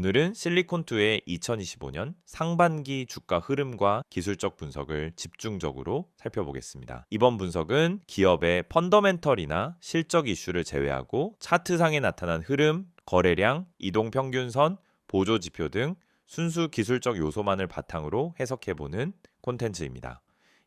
오늘은 실리콘2의 2025년 상반기 주가 흐름과 기술적 분석을 집중적으로 살펴보겠습니다. 이번 분석은 기업의 펀더멘털이나 실적 이슈를 제외하고 차트상에 나타난 흐름, 거래량, 이동평균선, 보조지표 등 순수 기술적 요소만을 바탕으로 해석해보는 콘텐츠입니다.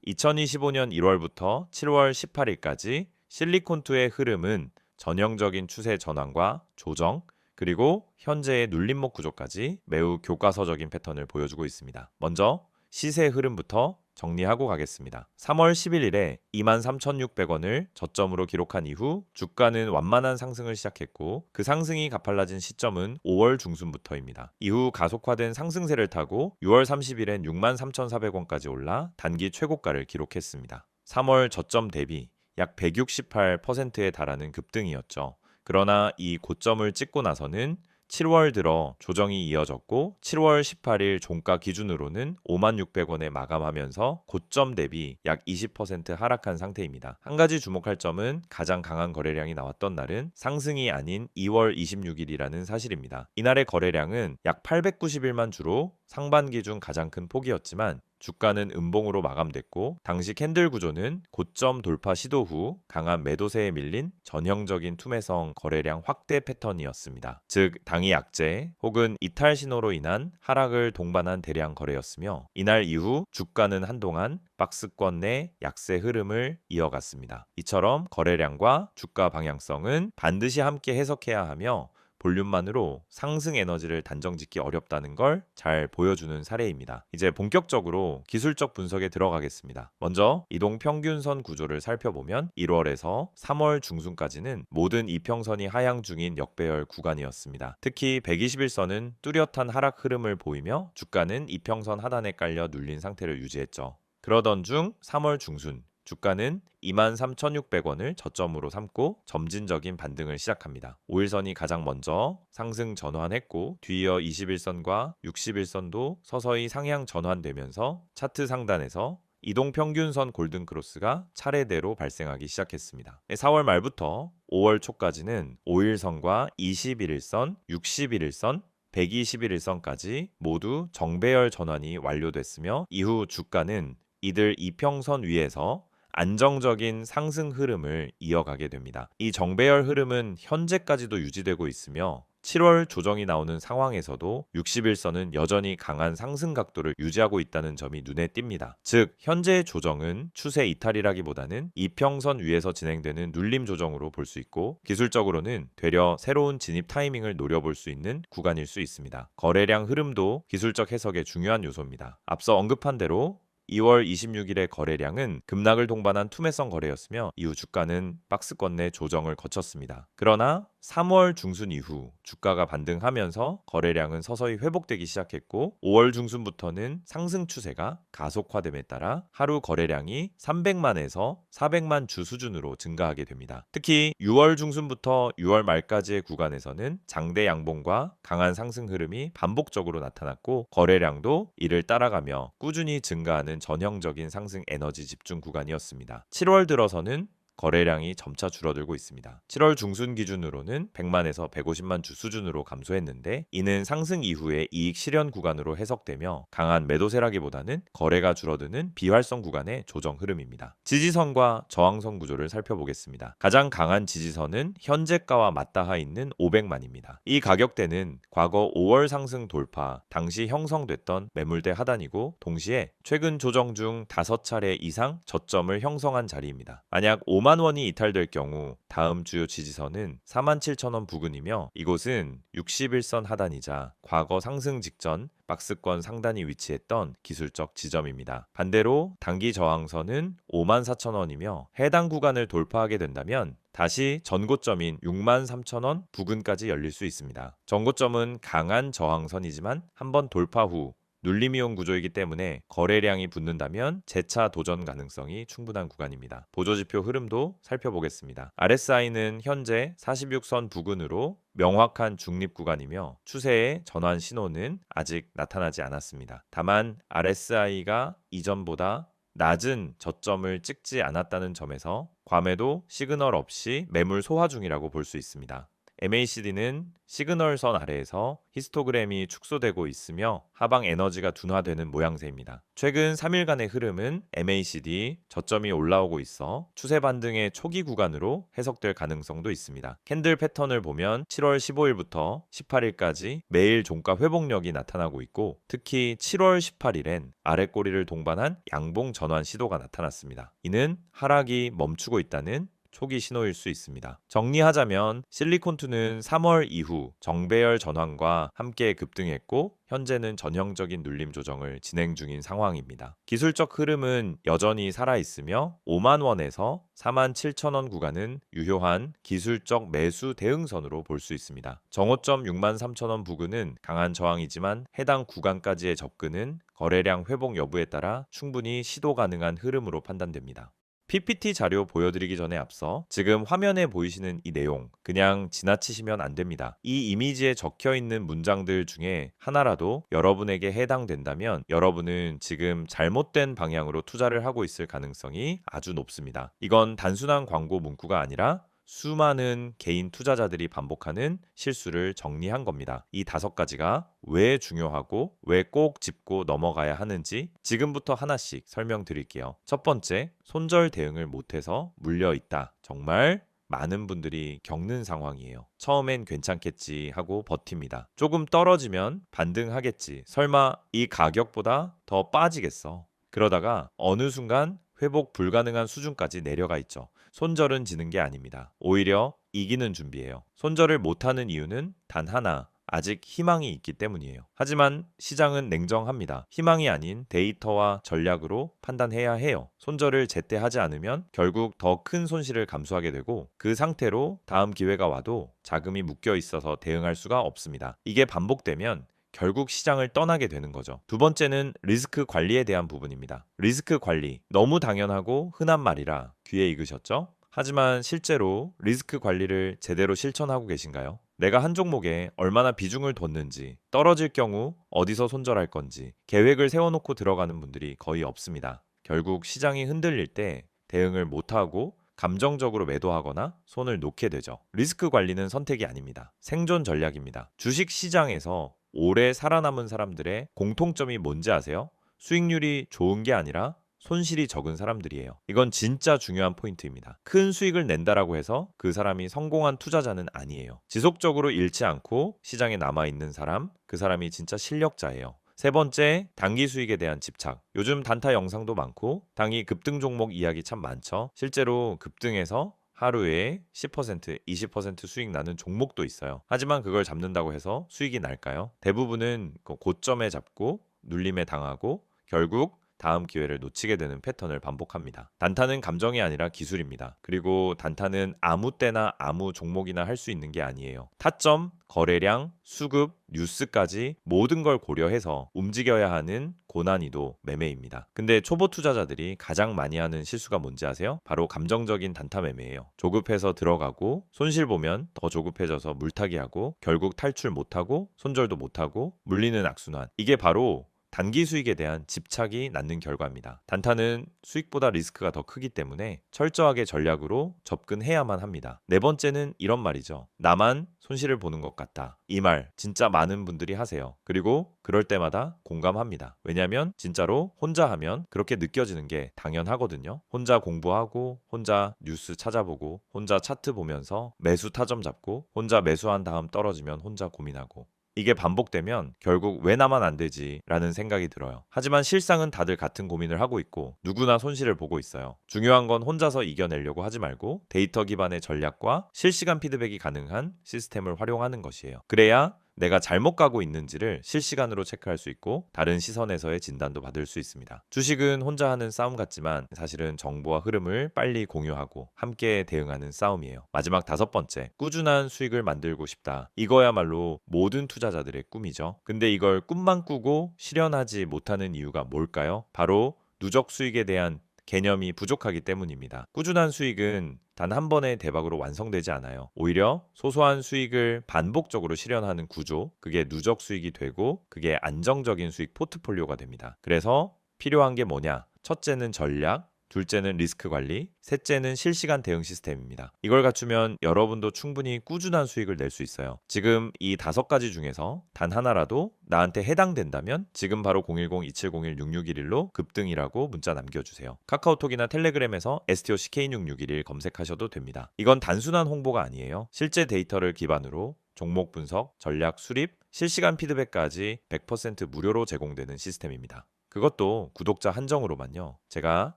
2025년 1월부터 7월 18일까지 실리콘2의 흐름은 전형적인 추세 전환과 조정, 그리고 현재의 눌림목 구조까지 매우 교과서적인 패턴을 보여주고 있습니다. 먼저 시세 흐름부터 정리하고 가겠습니다. 3월 11일에 23,600원을 저점으로 기록한 이후 주가는 완만한 상승을 시작했고 그 상승이 가팔라진 시점은 5월 중순부터입니다. 이후 가속화된 상승세를 타고 6월 30일엔 63,400원까지 올라 단기 최고가를 기록했습니다. 3월 저점 대비 약 168%에 달하는 급등이었죠. 그러나 이 고점을 찍고 나서는 7월 들어 조정이 이어졌고 7월 18일 종가 기준으로는 56,600원에 마감하면서 고점 대비 약 20% 하락한 상태입니다. 한 가지 주목할 점은 가장 강한 거래량이 나왔던 날은 상승이 아닌 2월 26일이라는 사실입니다. 이날의 거래량은 약 891만 주로 상반기 중 가장 큰 폭이었지만 주가는 음봉으로 마감됐고 당시 캔들 구조는 고점 돌파 시도 후 강한 매도세에 밀린 전형적인 투매성 거래량 확대 패턴이었습니다. 즉 당이 약재 혹은 이탈 신호로 인한 하락을 동반한 대량 거래였으며 이날 이후 주가는 한동안 박스권 내 약세 흐름을 이어갔습니다. 이처럼 거래량과 주가 방향성은 반드시 함께 해석해야 하며 볼륨만으로 상승 에너지를 단정짓기 어렵다는 걸 잘 보여주는 사례입니다. 이제 본격적으로 기술적 분석에 들어가겠습니다. 먼저 이동평균선 구조를 살펴보면 1월에서 3월 중순까지는 모든 이평선이 하향 중인 역배열 구간이었습니다. 특히 121선은 뚜렷한 하락 흐름을 보이며 주가는 이평선 하단에 깔려 눌린 상태를 유지했죠. 그러던 중 3월 중순 주가는 23,600원을 저점으로 삼고 점진적인 반등을 시작합니다. 5일선이 가장 먼저 상승 전환했고 뒤이어 21선과 61선도 서서히 상향 전환되면서 차트 상단에서 이동평균선 골든크로스가 차례대로 발생하기 시작했습니다. 4월 말부터 5월 초까지는 5일선과 21일선, 61일선, 121일선까지 모두 정배열 전환이 완료됐으며 이후 주가는 이들 이평선 위에서 안정적인 상승 흐름을 이어가게 됩니다. 이 정배열 흐름은 현재까지도 유지되고 있으며 7월 조정이 나오는 상황에서도 61선은 여전히 강한 상승 각도를 유지하고 있다는 점이 눈에 띕니다. 즉 현재의 조정은 추세 이탈이라기보다는 이평선 위에서 진행되는 눌림 조정으로 볼 수 있고 기술적으로는 되려 새로운 진입 타이밍을 노려볼 수 있는 구간일 수 있습니다. 거래량 흐름도 기술적 해석의 중요한 요소입니다. 앞서 언급한 대로 2월 26일의 거래량은 급락을 동반한 투매성 거래였으며 이후 주가는 박스권 내 조정을 거쳤습니다. 그러나 3월 중순 이후 주가가 반등하면서 거래량은 서서히 회복되기 시작했고 5월 중순부터는 상승 추세가 가속화됨에 따라 하루 거래량이 300만에서 400만 주 수준으로 증가하게 됩니다. 특히 6월 중순부터 6월 말까지의 구간에서는 장대 양봉과 강한 상승 흐름이 반복적으로 나타났고 거래량도 이를 따라가며 꾸준히 증가하는 전형적인 상승 에너지 집중 구간이었습니다. 7월 들어서는 거래량이 점차 줄어들고 있습니다. 7월 중순 기준으로는 100만에서 150만 주 수준으로 감소했는데 이는 상승 이후의 이익 실현 구간으로 해석되며 강한 매도세라기보다는 거래가 줄어드는 비활성 구간의 조정 흐름입니다. 지지선과 저항선 구조를 살펴보겠습니다. 가장 강한 지지선은 현재가와 맞닿아 있는 500만입니다. 이 가격대는 과거 5월 상승 돌파 당시 형성됐던 매물대 하단이고 동시에 최근 조정 중 5차례 이상 저점을 형성한 자리입니다. 만약 5만 원이 이탈될 경우 다음 주요 지지선은 47,000원 부근이며 이곳은 61선 하단이자 과거 상승 직전 박스권 상단이 위치했던 기술적 지점입니다. 반대로 단기 저항선은 54,000원이며 해당 구간을 돌파하게 된다면 다시 전고점인 63,000원 부근까지 열릴 수 있습니다. 전고점은 강한 저항선이지만 한번 돌파 후 눌림이 온 구조이기 때문에 거래량이 붙는다면 재차 도전 가능성이 충분한 구간입니다. 보조지표 흐름도 살펴보겠습니다. RSI는 현재 46선 부근으로 명확한 중립 구간이며 추세의 전환 신호는 아직 나타나지 않았습니다. 다만 RSI가 이전보다 낮은 저점을 찍지 않았다는 점에서 괌에도 시그널 없이 매물 소화 중이라고 볼 수 있습니다. MACD는 시그널선 아래에서 히스토그램이 축소되고 있으며 하방 에너지가 둔화되는 모양새입니다. 최근 3일간의 흐름은 MACD 저점이 올라오고 있어 추세 반등의 초기 구간으로 해석될 가능성도 있습니다. 캔들 패턴을 보면 7월 15일부터 18일까지 매일 종가 회복력이 나타나고 있고 특히 7월 18일엔 아랫꼬리를 동반한 양봉 전환 시도가 나타났습니다. 이는 하락이 멈추고 있다는 초기 신호일 수 있습니다. 정리하자면 실리콘2는 3월 이후 정배열 전환과 함께 급등했고 현재는 전형적인 눌림 조정을 진행 중인 상황입니다. 기술적 흐름은 여전히 살아있으며 5만 원에서 4만 7천 원 구간은 유효한 기술적 매수 대응선으로 볼 수 있습니다. 정오점 6만 3천 원 부근은 강한 저항이지만 해당 구간까지의 접근은 거래량 회복 여부에 따라 충분히 시도 가능한 흐름으로 판단됩니다. PPT 자료 보여드리기 전에 앞서 지금 화면에 보이시는 이 내용 그냥 지나치시면 안 됩니다. 이 이미지에 적혀 있는 문장들 중에 하나라도 여러분에게 해당된다면 여러분은 지금 잘못된 방향으로 투자를 하고 있을 가능성이 아주 높습니다. 이건 단순한 광고 문구가 아니라 수많은 개인 투자자들이 반복하는 실수를 정리한 겁니다. 이 5가지가 왜 중요하고 왜 꼭 짚고 넘어가야 하는지 지금부터 하나씩 설명드릴게요. 첫 번째, 손절 대응을 못해서 물려있다. 정말 많은 분들이 겪는 상황이에요. 처음엔 괜찮겠지 하고 버팁니다. 조금 떨어지면 반등하겠지. 설마 이 가격보다 더 빠지겠어. 그러다가 어느 순간 회복 불가능한 수준까지 내려가 있죠. 손절은 지는 게 아닙니다. 오히려 이기는 준비예요. 손절을 못하는 이유는 단 하나, 아직 희망이 있기 때문이에요. 하지만 시장은 냉정합니다. 희망이 아닌 데이터와 전략으로 판단해야 해요. 손절을 제때 하지 않으면 결국 더 큰 손실을 감수하게 되고 그 상태로 다음 기회가 와도 자금이 묶여 있어서 대응할 수가 없습니다. 이게 반복되면 결국 시장을 떠나게 되는 거죠. 두 번째는 리스크 관리에 대한 부분입니다. 리스크 관리, 너무 당연하고 흔한 말이라 귀에 익으셨죠? 하지만 실제로 리스크 관리를 제대로 실천하고 계신가요? 내가 한 종목에 얼마나 비중을 뒀는지, 떨어질 경우 어디서 손절할 건지 계획을 세워놓고 들어가는 분들이 거의 없습니다. 결국 시장이 흔들릴 때 대응을 못하고 감정적으로 매도하거나 손을 놓게 되죠. 리스크 관리는 선택이 아닙니다. 생존 전략입니다. 주식 시장에서 오래 살아남은 사람들의 공통점이 뭔지 아세요? 수익률이 좋은 게 아니라 손실이 적은 사람들이에요. 이건 진짜 중요한 포인트입니다. 큰 수익을 낸다라고 해서 그 사람이 성공한 투자자는 아니에요. 지속적으로 잃지 않고 시장에 남아있는 사람, 그 사람이 진짜 실력자예요. 세 번째, 단기 수익에 대한 집착. 요즘 단타 영상도 많고 단기 급등 종목 이야기 참 많죠. 실제로 급등해서 하루에 10%, 20% 수익 나는 종목도 있어요. 하지만 그걸 잡는다고 해서 수익이 날까요? 대부분은 고점에 잡고 눌림에 당하고 결국 다음 기회를 놓치게 되는 패턴을 반복합니다. 단타는 감정이 아니라 기술입니다. 그리고 단타는 아무 때나 아무 종목이나 할 수 있는 게 아니에요. 타점, 거래량, 수급, 뉴스까지 모든 걸 고려해서 움직여야 하는 고난이도 매매입니다. 근데 초보 투자자들이 가장 많이 하는 실수가 뭔지 아세요? 바로 감정적인 단타 매매예요. 조급해서 들어가고 손실 보면 더 조급해져서 물타기하고 결국 탈출 못하고 손절도 못하고 물리는 악순환. 이게 바로 단기 수익에 대한 집착이 낳는 결과입니다. 단타는 수익보다 리스크가 더 크기 때문에 철저하게 전략으로 접근해야만 합니다. 네 번째는 이런 말이죠. 나만 손실을 보는 것 같다. 이 말 진짜 많은 분들이 하세요. 그리고 그럴 때마다 공감합니다. 왜냐하면 진짜로 혼자 하면 그렇게 느껴지는 게 당연하거든요. 혼자 공부하고 혼자 뉴스 찾아보고 혼자 차트 보면서 매수 타점 잡고 혼자 매수한 다음 떨어지면 혼자 고민하고 이게 반복되면 결국 왜 나만 안 되지? 라는 생각이 들어요. 하지만 실상은 다들 같은 고민을 하고 있고 누구나 손실을 보고 있어요. 중요한 건 혼자서 이겨내려고 하지 말고 데이터 기반의 전략과 실시간 피드백이 가능한 시스템을 활용하는 것이에요. 그래야 내가 잘못 가고 있는지를 실시간으로 체크할 수 있고 다른 시선에서의 진단도 받을 수 있습니다. 주식은 혼자 하는 싸움 같지만 사실은 정보와 흐름을 빨리 공유하고 함께 대응하는 싸움이에요. 마지막 5번째, 꾸준한 수익을 만들고 싶다. 이거야말로 모든 투자자들의 꿈이죠. 근데 이걸 꿈만 꾸고 실현하지 못하는 이유가 뭘까요? 바로 누적 수익에 대한 개념이 부족하기 때문입니다. 꾸준한 수익은 단 한 번의 대박으로 완성되지 않아요. 오히려 소소한 수익을 반복적으로 실현하는 구조, 그게 누적 수익이 되고 그게 안정적인 수익 포트폴리오가 됩니다. 그래서 필요한 게 뭐냐? 첫째는 전략, 둘째는 리스크 관리, 셋째는 실시간 대응 시스템입니다. 이걸 갖추면 여러분도 충분히 꾸준한 수익을 낼 수 있어요. 지금 이 5가지 중에서 단 하나라도 나한테 해당된다면 지금 바로 010-2701-6611로 급등이라고 문자 남겨주세요. 카카오톡이나 텔레그램에서 STOCK66111 검색하셔도 됩니다. 이건 단순한 홍보가 아니에요. 실제 데이터를 기반으로 종목 분석, 전략 수립, 실시간 피드백까지 100% 무료로 제공되는 시스템입니다. 그것도 구독자 한정으로만요. 제가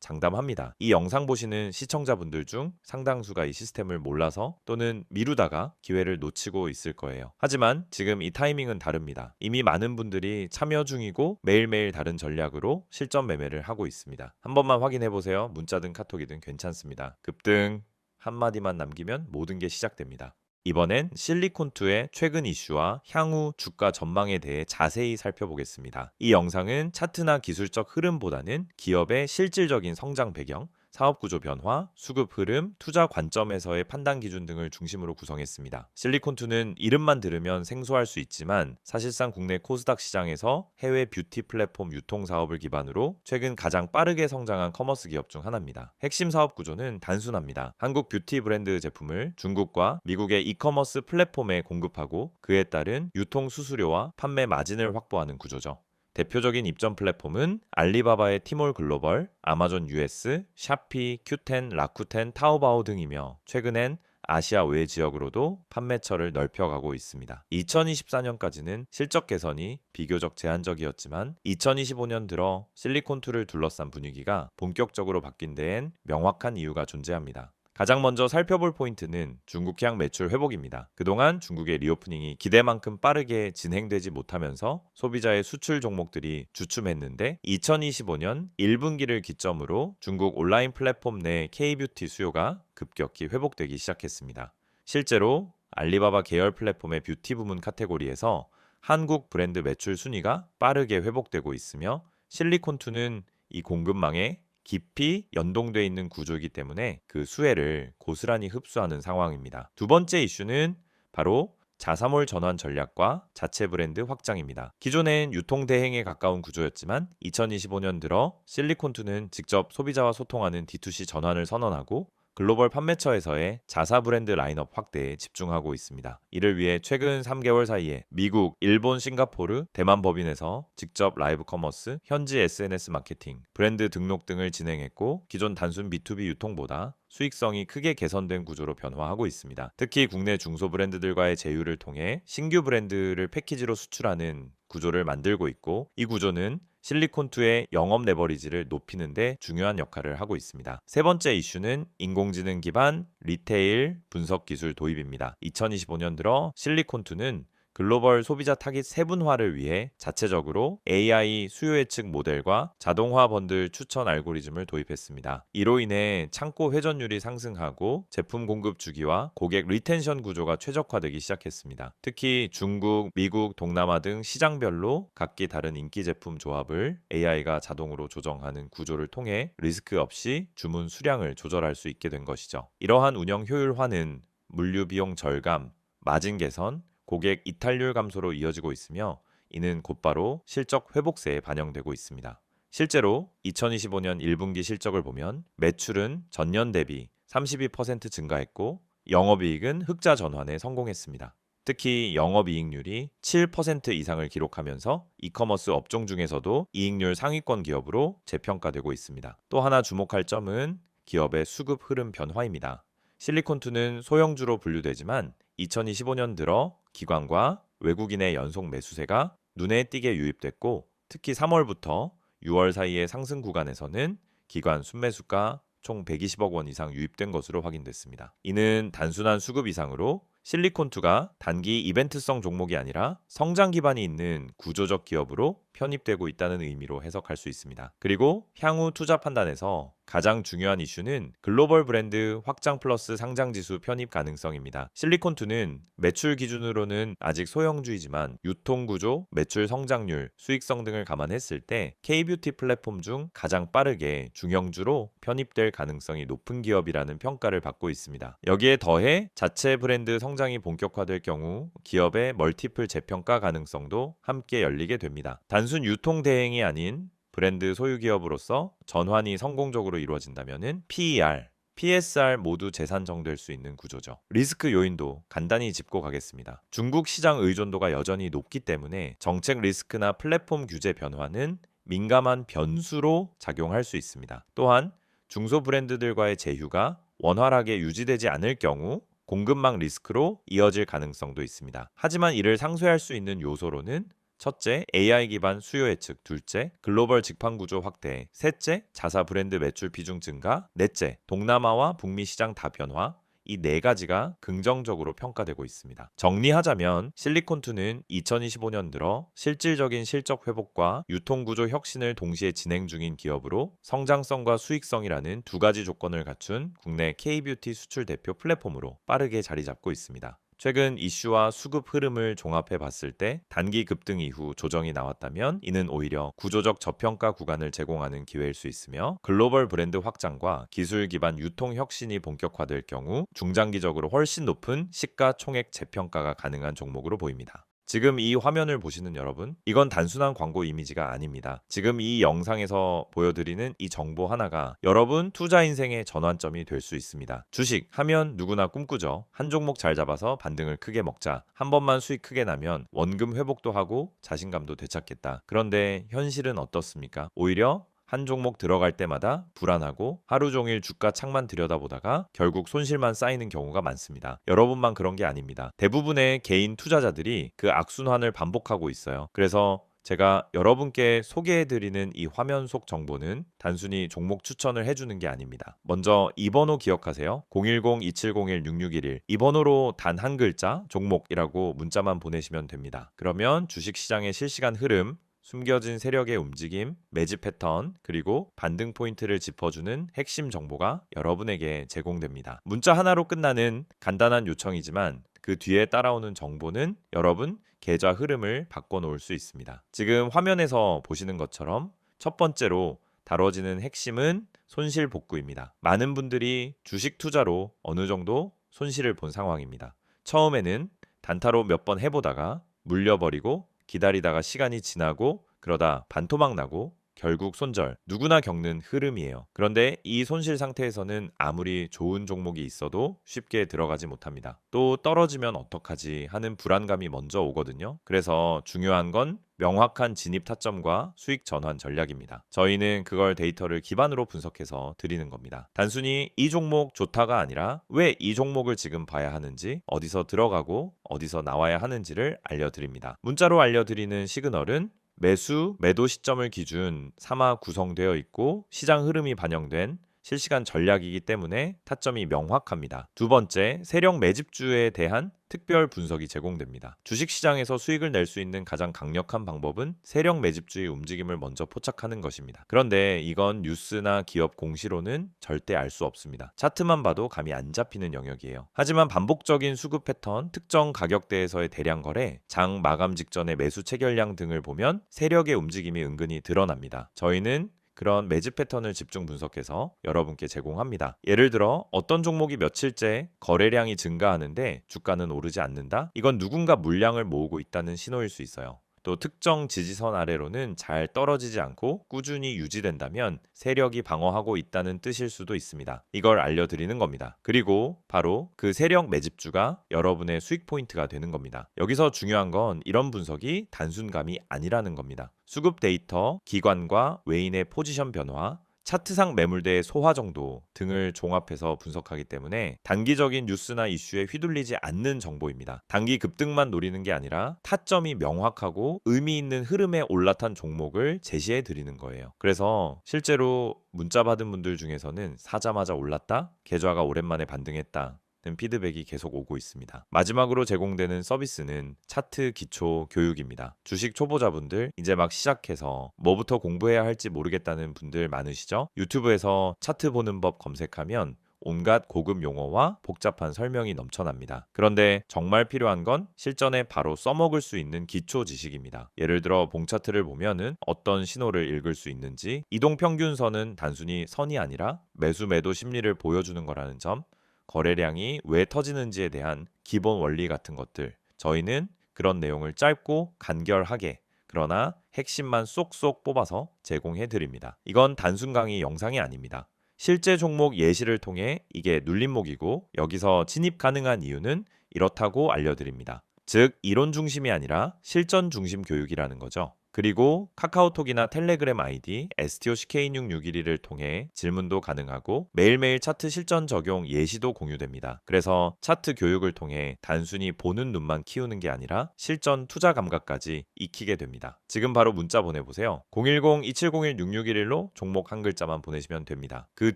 장담합니다. 이 영상 보시는 시청자분들 중 상당수가 이 시스템을 몰라서 또는 미루다가 기회를 놓치고 있을 거예요. 하지만 지금 이 타이밍은 다릅니다. 이미 많은 분들이 참여 중이고 매일매일 다른 전략으로 실전 매매를 하고 있습니다. 한 번만 확인해 보세요. 문자든 카톡이든 괜찮습니다. 급등 한마디만 남기면 모든 게 시작됩니다. 이번엔 실리콘2의 최근 이슈와 향후 주가 전망에 대해 자세히 살펴보겠습니다. 이 영상은 차트나 기술적 흐름보다는 기업의 실질적인 성장 배경, 사업 구조 변화, 수급 흐름, 투자 관점에서의 판단 기준 등을 중심으로 구성했습니다. 실리콘2는 이름만 들으면 생소할 수 있지만 사실상 국내 코스닥 시장에서 해외 뷰티 플랫폼 유통 사업을 기반으로 최근 가장 빠르게 성장한 커머스 기업 중 하나입니다. 핵심 사업 구조는 단순합니다. 한국 뷰티 브랜드 제품을 중국과 미국의 이커머스 플랫폼에 공급하고 그에 따른 유통 수수료와 판매 마진을 확보하는 구조죠. 대표적인 입점 플랫폼은 알리바바의 티몰 글로벌, 아마존 US, 샤피, 큐텐, 라쿠텐, 타오바오 등이며 최근엔 아시아 외 지역으로도 판매처를 넓혀가고 있습니다. 2024년까지는 실적 개선이 비교적 제한적이었지만 2025년 들어 실리콘2를 둘러싼 분위기가 본격적으로 바뀐 데엔 명확한 이유가 존재합니다. 가장 먼저 살펴볼 포인트는 중국향 매출 회복입니다. 그동안 중국의 리오프닝이 기대만큼 빠르게 진행되지 못하면서 소비자의 수출 종목들이 주춤했는데 2025년 1분기를 기점으로 중국 온라인 플랫폼 내 K뷰티 수요가 급격히 회복되기 시작했습니다. 실제로 알리바바 계열 플랫폼의 뷰티 부문 카테고리에서 한국 브랜드 매출 순위가 빠르게 회복되고 있으며 실리콘2는 이 공급망에 깊이 연동돼 있는 구조이기 때문에 그 수혜를 고스란히 흡수하는 상황입니다. 두 번째 이슈는 바로 자사몰 전환 전략과 자체 브랜드 확장입니다. 기존엔 유통 대행에 가까운 구조였지만 2025년 들어 실리콘2는 직접 소비자와 소통하는 D2C 전환을 선언하고 글로벌 판매처에서의 자사 브랜드 라인업 확대에 집중하고 있습니다. 이를 위해 최근 3개월 사이에 미국, 일본, 싱가포르, 대만 법인에서 직접 라이브 커머스, 현지 SNS 마케팅, 브랜드 등록 등을 진행했고 기존 단순 B2B 유통보다 수익성이 크게 개선된 구조로 변화하고 있습니다. 특히 국내 중소 브랜드들과의 제휴를 통해 신규 브랜드를 패키지로 수출하는 구조를 만들고 있고 이 구조는 실리콘2의 영업 레버리지를 높이는 데 중요한 역할을 하고 있습니다. 세 번째 이슈는 인공지능 기반 리테일 분석 기술 도입입니다. 2025년 들어 실리콘2는 글로벌 소비자 타깃 세분화를 위해 자체적으로 AI 수요 예측 모델과 자동화 번들 추천 알고리즘을 도입했습니다. 이로 인해 창고 회전율이 상승하고 제품 공급 주기와 고객 리텐션 구조가 최적화되기 시작했습니다. 특히 중국, 미국, 동남아 등 시장별로 각기 다른 인기 제품 조합을 AI가 자동으로 조정하는 구조를 통해 리스크 없이 주문 수량을 조절할 수 있게 된 것이죠. 이러한 운영 효율화는 물류 비용 절감, 마진 개선, 고객 이탈률 감소로 이어지고 있으며 이는 곧바로 실적 회복세에 반영되고 있습니다. 실제로 2025년 1분기 실적을 보면 매출은 전년 대비 32% 증가했고 영업이익은 흑자 전환에 성공했습니다. 특히 영업이익률이 7% 이상을 기록하면서 이커머스 업종 중에서도 이익률 상위권 기업으로 재평가되고 있습니다. 또 하나 주목할 점은 기업의 수급 흐름 변화입니다. 실리콘2는 소형주로 분류되지만 2025년 들어 기관과 외국인의 연속 매수세가 눈에 띄게 유입됐고 특히 3월부터 6월 사이의 상승 구간에서는 기관 순매수가 총 120억 원 이상 유입된 것으로 확인됐습니다. 이는 단순한 수급 이상으로 실리콘2가 단기 이벤트성 종목이 아니라 성장 기반이 있는 구조적 기업으로 편입되고 있다는 의미로 해석할 수 있습니다. 그리고 향후 투자 판단에서 가장 중요한 이슈는 글로벌 브랜드 확장 플러스 상장 지수 편입 가능성입니다. 실리콘2는 매출 기준으로는 아직 소형주이지만 유통 구조, 매출 성장률, 수익성 등을 감안했을 때 K뷰티 플랫폼 중 가장 빠르게 중형주로 편입될 가능성이 높은 기업이라는 평가를 받고 있습니다. 여기에 더해 자체 브랜드 성장이 본격화될 경우 기업의 멀티플 재평가 가능성도 함께 열리게 됩니다. 단순 유통 대행이 아닌 브랜드 소유 기업으로서 전환이 성공적으로 이루어진다면은 PER, PSR 모두 재산정될 수 있는 구조죠. 리스크 요인도 간단히 짚고 가겠습니다. 중국 시장 의존도가 여전히 높기 때문에 정책 리스크나 플랫폼 규제 변화는 민감한 변수로 작용할 수 있습니다. 또한 중소 브랜드들과의 제휴가 원활하게 유지되지 않을 경우 공급망 리스크로 이어질 가능성도 있습니다. 하지만 이를 상쇄할 수 있는 요소로는 첫째, AI 기반 수요 예측, 둘째, 글로벌 직판 구조 확대, 셋째, 자사 브랜드 매출 비중 증가, 넷째, 동남아와 북미 시장 다변화, 이 네 가지가 긍정적으로 평가되고 있습니다. 정리하자면 실리콘2는 2025년 들어 실질적인 실적 회복과 유통 구조 혁신을 동시에 진행 중인 기업으로 성장성과 수익성이라는 두 가지 조건을 갖춘 국내 K-뷰티 수출 대표 플랫폼으로 빠르게 자리 잡고 있습니다. 최근 이슈와 수급 흐름을 종합해 봤을 때 단기 급등 이후 조정이 나왔다면 이는 오히려 구조적 저평가 구간을 제공하는 기회일 수 있으며 글로벌 브랜드 확장과 기술 기반 유통 혁신이 본격화될 경우 중장기적으로 훨씬 높은 시가총액 재평가가 가능한 종목으로 보입니다. 지금 이 화면을 보시는 여러분, 이건 단순한 광고 이미지가 아닙니다. 지금 이 영상에서 보여드리는 이 정보 하나가 여러분 투자 인생의 전환점이 될 수 있습니다. 주식 하면 누구나 꿈꾸죠. 한 종목 잘 잡아서 반등을 크게 먹자. 한 번만 수익 크게 나면 원금 회복도 하고 자신감도 되찾겠다. 그런데 현실은 어떻습니까? 오히려 한 종목 들어갈 때마다 불안하고 하루 종일 주가 창만 들여다보다가 결국 손실만 쌓이는 경우가 많습니다. 여러분만 그런 게 아닙니다. 대부분의 개인 투자자들이 그 악순환을 반복하고 있어요. 그래서 제가 여러분께 소개해드리는 이 화면 속 정보는 단순히 종목 추천을 해주는 게 아닙니다. 먼저 이 번호 기억하세요. 010-2701-6611 이 번호로 단 한 글자 종목이라고 문자만 보내시면 됩니다. 그러면 주식시장의 실시간 흐름, 숨겨진 세력의 움직임, 매집 패턴, 그리고 반등 포인트를 짚어주는 핵심 정보가 여러분에게 제공됩니다. 문자 하나로 끝나는 간단한 요청이지만 그 뒤에 따라오는 정보는 여러분 계좌 흐름을 바꿔놓을 수 있습니다. 지금 화면에서 보시는 것처럼 첫 번째로 다뤄지는 핵심은 손실 복구입니다. 많은 분들이 주식 투자로 어느 정도 손실을 본 상황입니다. 처음에는 단타로 몇 번 해보다가 물려버리고 기다리다가 시간이 지나고 그러다 반토막 나고 결국 손절, 누구나 겪는 흐름이에요. 그런데 이 손실 상태에서는 아무리 좋은 종목이 있어도 쉽게 들어가지 못합니다. 또 떨어지면 어떡하지 하는 불안감이 먼저 오거든요. 그래서 중요한 건 명확한 진입 타점과 수익 전환 전략입니다. 저희는 그걸 데이터를 기반으로 분석해서 드리는 겁니다. 단순히 이 종목 좋다가 아니라 왜 이 종목을 지금 봐야 하는지, 어디서 들어가고 어디서 나와야 하는지를 알려드립니다. 문자로 알려드리는 시그널은 매수, 매도 시점을 기준 삼아 구성되어 있고 시장 흐름이 반영된 실시간 전략이기 때문에 타점이 명확합니다. 두 번째, 세력 매집주에 대한 특별 분석이 제공됩니다. 주식시장에서 수익을 낼 수 있는 가장 강력한 방법은 세력 매집주의 움직임을 먼저 포착하는 것입니다. 그런데 이건 뉴스나 기업 공시로는 절대 알 수 없습니다. 차트만 봐도 감이 안 잡히는 영역이에요. 하지만 반복적인 수급 패턴, 특정 가격대에서의 대량 거래, 장 마감 직전의 매수 체결량 등을 보면 세력의 움직임이 은근히 드러납니다. 저희는 그런 매집 패턴을 집중 분석해서 여러분께 제공합니다. 예를 들어 어떤 종목이 며칠째 거래량이 증가하는데 주가는 오르지 않는다? 이건 누군가 물량을 모으고 있다는 신호일 수 있어요. 또 특정 지지선 아래로는 잘 떨어지지 않고 꾸준히 유지된다면 세력이 방어하고 있다는 뜻일 수도 있습니다. 이걸 알려드리는 겁니다. 그리고 바로 그 세력 매집주가 여러분의 수익 포인트가 되는 겁니다. 여기서 중요한 건 이런 분석이 단순감이 아니라는 겁니다. 수급 데이터, 기관과 외인의 포지션 변화, 차트상 매물대의 소화 정도 등을 종합해서 분석하기 때문에 단기적인 뉴스나 이슈에 휘둘리지 않는 정보입니다. 단기 급등만 노리는 게 아니라 타점이 명확하고 의미 있는 흐름에 올라탄 종목을 제시해 드리는 거예요. 그래서 실제로 문자 받은 분들 중에서는 사자마자 올랐다, 계좌가 오랜만에 반등했다 피드백이 계속 오고 있습니다. 마지막으로 제공되는 서비스는 차트 기초 교육입니다. 주식 초보자분들 이제 막 시작해서 뭐부터 공부해야 할지 모르겠다는 분들 많으시죠? 유튜브에서 차트 보는 법 검색하면 온갖 고급 용어와 복잡한 설명이 넘쳐납니다. 그런데 정말 필요한 건 실전에 바로 써먹을 수 있는 기초 지식입니다. 예를 들어 봉 차트를 보면은 어떤 신호를 읽을 수 있는지, 이동평균선은 단순히 선이 아니라 매수 매도 심리를 보여주는 거라는 점, 거래량이 왜 터지는지에 대한 기본 원리 같은 것들, 저희는 그런 내용을 짧고 간결하게 그러나 핵심만 쏙쏙 뽑아서 제공해 드립니다. 이건 단순 강의 영상이 아닙니다. 실제 종목 예시를 통해 이게 눌림목이고 여기서 진입 가능한 이유는 이렇다고 알려드립니다. 즉, 이론 중심이 아니라 실전 중심 교육이라는 거죠. 그리고 카카오톡이나 텔레그램 아이디 STOCK2661을 통해 질문도 가능하고 매일매일 차트 실전 적용 예시도 공유됩니다. 그래서 차트 교육을 통해 단순히 보는 눈만 키우는 게 아니라 실전 투자 감각까지 익히게 됩니다. 지금 바로 문자 보내보세요. 010-2701-6611로 종목 한 글자만 보내시면 됩니다. 그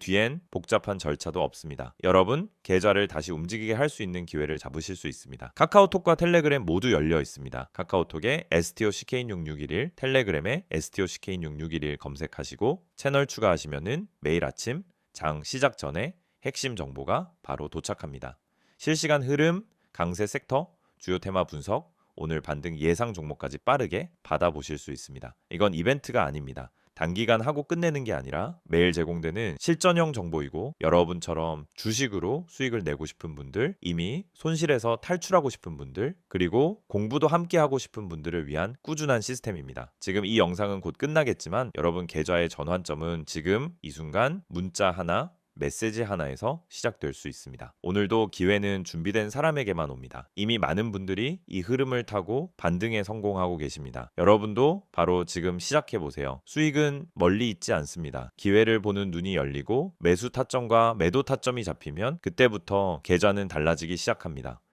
뒤엔 복잡한 절차도 없습니다. 여러분, 계좌를 다시 움직이게 할 수 있는 기회를 잡으실 수 있습니다. 카카오톡과 텔레그램 모두 열려 있습니다. 카카오톡에 STOCK2661, 텔레그램에 STOCK2661 검색하시고 채널 추가하시면은 매일 아침 장 시작 전에 핵심 정보가 바로 도착합니다. 실시간 흐름, 강세 섹터, 주요 테마 분석, 오늘 반등 예상 종목까지 빠르게 받아보실 수 있습니다. 이건 이벤트가 아닙니다. 단기간 하고 끝내는 게 아니라 매일 제공되는 실전형 정보이고 여러분처럼 주식으로 수익을 내고 싶은 분들, 이미 손실에서 탈출하고 싶은 분들, 그리고 공부도 함께 하고 싶은 분들을 위한 꾸준한 시스템입니다. 지금 이 영상은 곧 끝나겠지만 여러분 계좌의 전환점은 지금 이 순간 문자 하나, 메시지 하나에서 시작될 수 있습니다. 오늘도 기회는 준비된 사람에게만 옵니다. 이미 많은 분들이 이 흐름을 타고 반등에 성공하고 계십니다. 여러분도 바로 지금 시작해 보세요. 수익은 멀리 있지 않습니다. 기회를 보는 눈이 열리고 매수 타점과 매도 타점이 잡히면 그때부터 계좌는 달라지기 시작합니다.